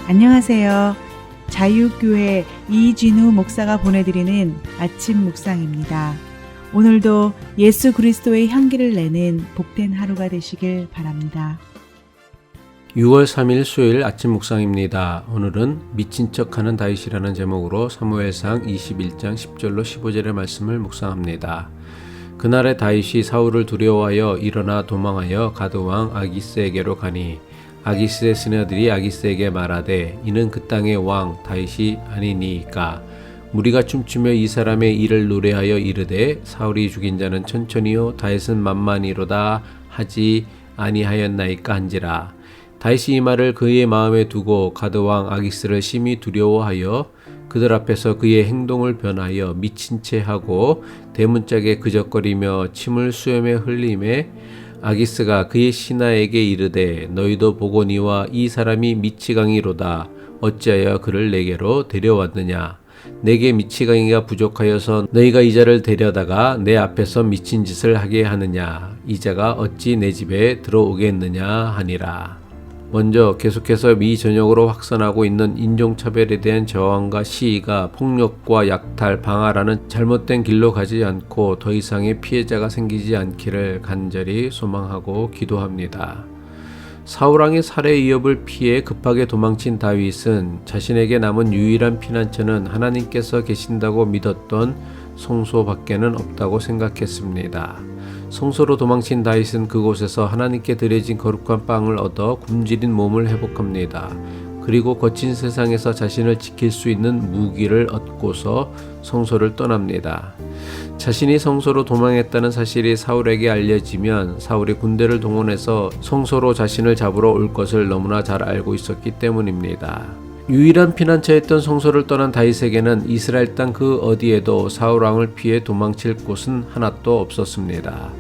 안녕하세요. 자유교회 이진우 목사가 보내드리는 아침 묵상입니다. 오늘도 예수 그리스도의 향기를 내는 복된 하루가 되시길 바랍니다. 6월 3일 수요일 아침 묵상입니다. 오늘은 미친 척하는 다윗이라는 제목으로 사무엘상 21장 10절로 15절의 말씀을 묵상합니다. 그날에 다윗이 사울을 두려워하여 일어나 도망하여 가드왕 아기스에게로 가니 아기스의 스녀들이 아기스에게 말하되 이는 그 땅의 왕 다윗이 아니니이까 무리가 춤추며 이 사람의 일을 노래하여 이르되 사울이 죽인 자는 천천히요 다윗은 만만히로다 하지 아니하였나이까 한지라. 다윗이 이 말을 그의 마음에 두고 가드왕 아기스를 심히 두려워하여 그들 앞에서 그의 행동을 변하여 미친 채 하고 대문짝에 그적거리며 침을 수염에 흘리매 아기스가 그의 신하에게 이르되 너희도 보거니와 이 사람이 미치광이로다. 어찌하여 그를 내게로 데려왔느냐. 내게 미치광이가 부족하여서 너희가 이 자를 데려다가 내 앞에서 미친 짓을 하게 하느냐. 이 자가 어찌 내 집에 들어오겠느냐 하니라. 먼저 계속해서 미 전역으로 확산하고 있는 인종차별에 대한 저항과 시위가 폭력과 약탈, 방화라는 잘못된 길로 가지 않고 더 이상의 피해자가 생기지 않기를 간절히 소망하고 기도합니다. 사울왕의 살해 위협을 피해 급하게 도망친 다윗은 자신에게 남은 유일한 피난처는 하나님께서 계신다고 믿었던 성소밖에는 없다고 생각했습니다. 성소로 도망친 다윗은 그곳에서 하나님께 드려진 거룩한 빵을 얻어 굶주린 몸을 회복합니다. 그리고 거친 세상에서 자신을 지킬 수 있는 무기를 얻고서 성소를 떠납니다. 자신이 성소로 도망했다는 사실이 사울에게 알려지면 사울이 군대를 동원해서 성소로 자신을 잡으러 올 것을 너무나 잘 알고 있었기 때문입니다. 유일한 피난처였던 성소를 떠난 다윗에게는 이스라엘 땅 그 어디에도 사울왕을 피해 도망칠 곳은 하나도 없었습니다.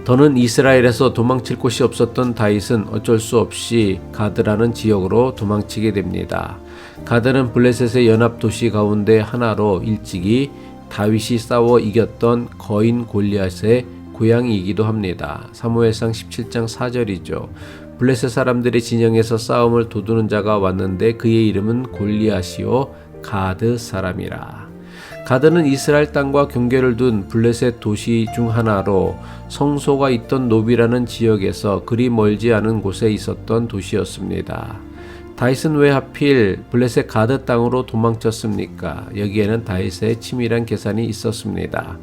더는 이스라엘에서 도망칠 곳이 없었던 다윗은 어쩔 수 없이 가드라는 지역으로 도망치게 됩니다. 가드는 블레셋의 연합 도시 가운데 하나로 일찍이 다윗이 싸워 이겼던 거인 골리앗의 고향이기도 합니다. 사무엘상 17장 4절이죠. 블레셋 사람들의 진영에서 싸움을 도두는 자가 왔는데 그의 이름은 골리앗이요 가드 사람이라. 가드는 이스라엘 땅과 경계를 둔 블레셋 도시 중 하나로 성소가 있던 노비라는 지역에서 그리 멀지 않은 곳에 있었던 도시였습니다. 다윗은 왜 하필 블레셋 가드 땅으로 도망쳤습니까? 여기에는 다윗의 치밀한 계산이 있었습니다.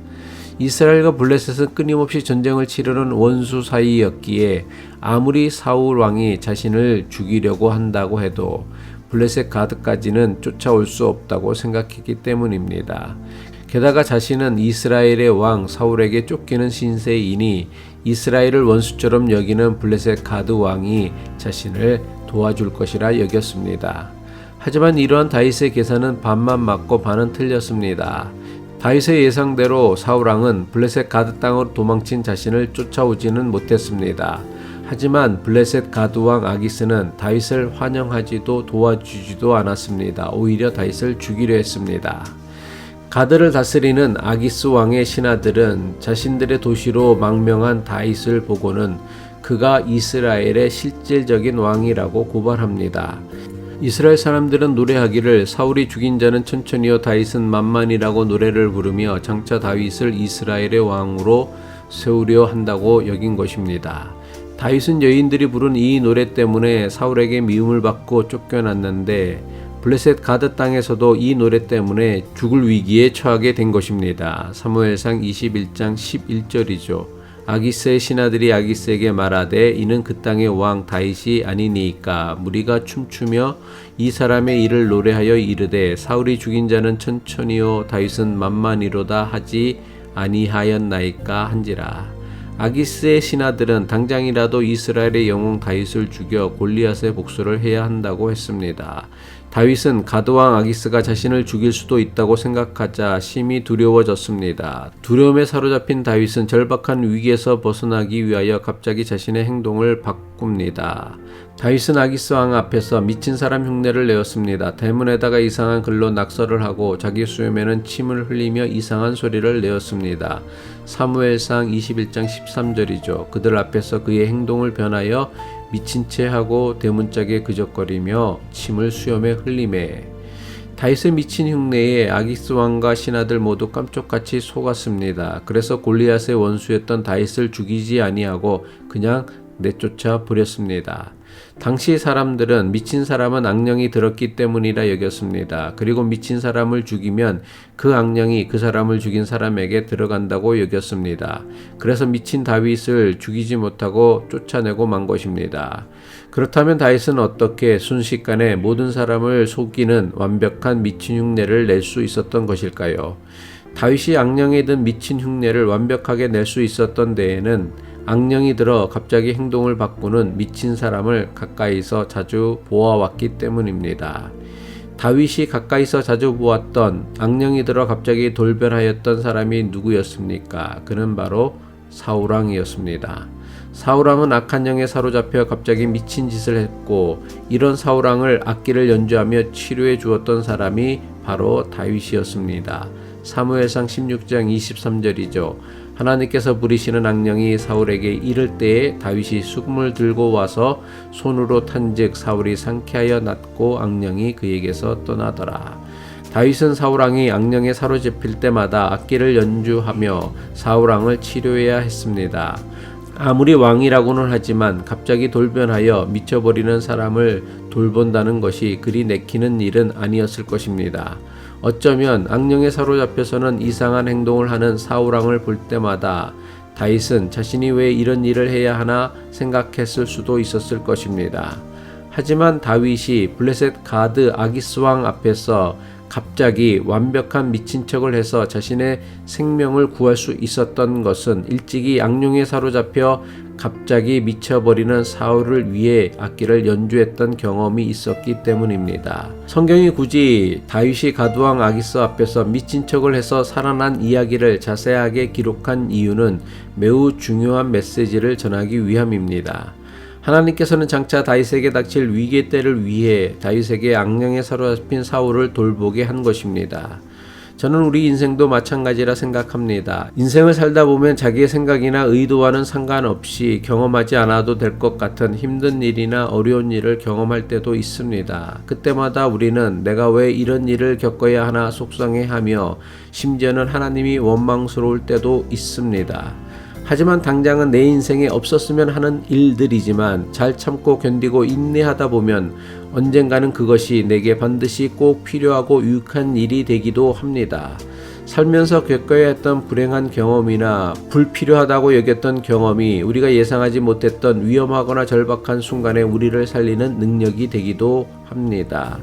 이스라엘과 블레셋은 끊임없이 전쟁을 치르는 원수 사이였기에 아무리 사울 왕이 자신을 죽이려고 한다고 해도 블레셋 가드까지는 쫓아올 수 없다고 생각했기 때문입니다. 게다가 자신은 이스라엘의 왕 사울에게 쫓기는 신세이니 이스라엘을 원수처럼 여기는 블레셋 가드 왕이 자신을 도와줄 것이라 여겼습니다. 하지만 이러한 다윗의 계산은 반만 맞고 반은 틀렸습니다. 다윗의 예상대로 사울왕은 블레셋 가드 땅으로 도망친 자신을 쫓아오지는 못했습니다. 하지만 블레셋 가드왕 아기스는 다윗을 환영하지도 도와주지도 않았습니다. 오히려 다윗을 죽이려 했습니다. 가드를 다스리는 아기스 왕의 신하들은 자신들의 도시로 망명한 다윗을 보고는 그가 이스라엘의 실질적인 왕이라고 고발합니다. 이스라엘 사람들은 노래하기를 사울이 죽인 자는 천천히요 다윗은 만만이라고 노래를 부르며 장차 다윗을 이스라엘의 왕으로 세우려 한다고 여긴 것입니다. 다윗은 여인들이 부른 이 노래 때문에 사울에게 미움을 받고 쫓겨났는데 블레셋 가드 땅에서도 이 노래 때문에 죽을 위기에 처하게 된 것입니다. 사무엘상 21장 11절이죠. 아기스의 신하들이 아기스에게 말하되 이는 그 땅의 왕 다윗이 아니니이까 무리가 춤추며 이 사람의 일을 노래하여 이르되 사울이 죽인 자는 천천히요 다윗은 만만히로다 하지 아니하였나이까 한지라. 아기스의 신하들은 당장이라도 이스라엘의 영웅 다윗을 죽여 골리앗의 복수를 해야 한다고 했습니다. 다윗은 가드왕 아기스가 자신을 죽일 수도 있다고 생각하자 심히 두려워졌습니다. 두려움에 사로잡힌 다윗은 절박한 위기에서 벗어나기 위하여 갑자기 자신의 행동을 바꿉니다. 다윗은 아기스 왕 앞에서 미친 사람 흉내를 내었습니다. 대문에다가 이상한 글로 낙서를 하고 자기 수염에는 침을 흘리며 이상한 소리를 내었습니다. 사무엘상 21장 13절이죠. 그들 앞에서 그의 행동을 변하여 미친 채 하고 대문짝에 그적거리며 침을 수염에 흘리매 다윗의 미친 흉내에 아기스 왕과 신하들 모두 깜짝같이 속았습니다. 그래서 골리앗의 원수였던 다윗을 죽이지 아니하고 그냥 내쫓아 버렸습니다. 당시 사람들은 미친 사람은 악령이 들었기 때문이라 여겼습니다. 그리고 미친 사람을 죽이면 그 악령이 그 사람을 죽인 사람에게 들어간다고 여겼습니다. 그래서 미친 다윗을 죽이지 못하고 쫓아내고 만 것입니다. 그렇다면 다윗은 어떻게 순식간에 모든 사람을 속이는 완벽한 미친 흉내를 낼 수 있었던 것일까요? 다윗이 악령에 든 미친 흉내를 완벽하게 낼 수 있었던 데에는 악령이 들어 갑자기 행동을 바꾸는 미친 사람을 가까이서 자주 보아왔기 때문입니다. 다윗이 가까이서 자주 보았던 악령이 들어 갑자기 돌변하였던 사람이 누구였습니까? 그는 바로 사울왕이었습니다. 사울왕은 악한 영에 사로잡혀 갑자기 미친 짓을 했고 이런 사울왕을 악기를 연주하며 치료해 주었던 사람이 바로 다윗이었습니다. 사무엘상 16장 23절이죠. 하나님께서 부리시는 악령이 사울에게 이를 때에 다윗이 수금을 들고 와서 손으로 탄즉 사울이 상쾌하여 낫고 악령이 그에게서 떠나더라. 다윗은 사울왕이 악령에 사로잡힐 때마다 악기를 연주하며 사울왕을 치료해야 했습니다. 아무리 왕이라고는 하지만 갑자기 돌변하여 미쳐버리는 사람을 돌본다는 것이 그리 내키는 일은 아니었을 것입니다. 어쩌면 악령에 사로잡혀서는 이상한 행동을 하는 사울왕을 볼 때마다 다윗은 자신이 왜 이런 일을 해야 하나 생각했을 수도 있었을 것입니다. 하지만 다윗이 블레셋 가드 아기스 왕 앞에서 갑자기 완벽한 미친 척을 해서 자신의 생명을 구할 수 있었던 것은 일찍이 악령에 사로잡혀 갑자기 미쳐버리는 사울을 위해 악기를 연주했던 경험이 있었기 때문입니다. 성경이 굳이 다윗이 가드왕 아기스 앞에서 미친 척을 해서 살아난 이야기를 자세하게 기록한 이유는 매우 중요한 메시지를 전하기 위함입니다. 하나님께서는 장차 다윗에게 닥칠 위기의 때를 위해 다윗에게 악령에 사로잡힌 사울을 돌보게 한 것입니다. 저는 우리 인생도 마찬가지라 생각합니다. 인생을 살다 보면 자기의 생각이나 의도와는 상관없이 경험하지 않아도 될 것 같은 힘든 일이나 어려운 일을 경험할 때도 있습니다. 그때마다 우리는 내가 왜 이런 일을 겪어야 하나 속상해하며 심지어는 하나님이 원망스러울 때도 있습니다. 하지만 당장은 내 인생에 없었으면 하는 일들이지만 잘 참고 견디고 인내하다 보면 언젠가는 그것이 내게 반드시 꼭 필요하고 유익한 일이 되기도 합니다. 살면서 겪어야 했던 불행한 경험이나 불필요하다고 여겼던 경험이 우리가 예상하지 못했던 위험하거나 절박한 순간에 우리를 살리는 능력이 되기도 합니다.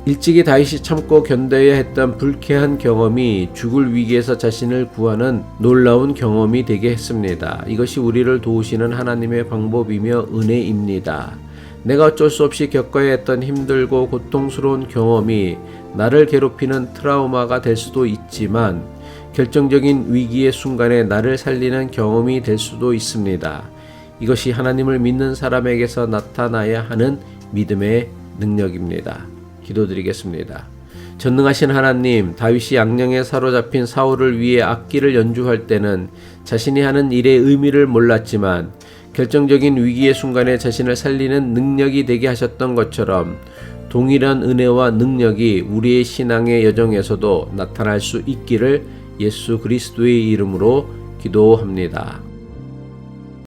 일찍이 다윗이 참고 견뎌야 했던 불쾌한 경험이 죽을 위기에서 자신을 구하는 놀라운 경험이 되게 했습니다. 이것이 우리를 도우시는 하나님의 방법이며 은혜입니다. 내가 어쩔 수 없이 겪어야 했던 힘들고 고통스러운 경험이 나를 괴롭히는 트라우마가 될 수도 있지만 결정적인 위기의 순간에 나를 살리는 경험이 될 수도 있습니다. 이것이 하나님을 믿는 사람에게서 나타나야 하는 믿음의 능력입니다. 기도드리겠습니다. 전능하신 하나님, 다윗이 악령에 사로잡힌 사울을 위해 악기를 연주할 때는 자신이 하는 일의 의미를 몰랐지만 결정적인 위기의 순간에 자신을 살리는 능력이 되게 하셨던 것처럼 동일한 은혜와 능력이 우리의 신앙의 여정에서도 나타날 수 있기를 예수 그리스도의 이름으로 기도합니다.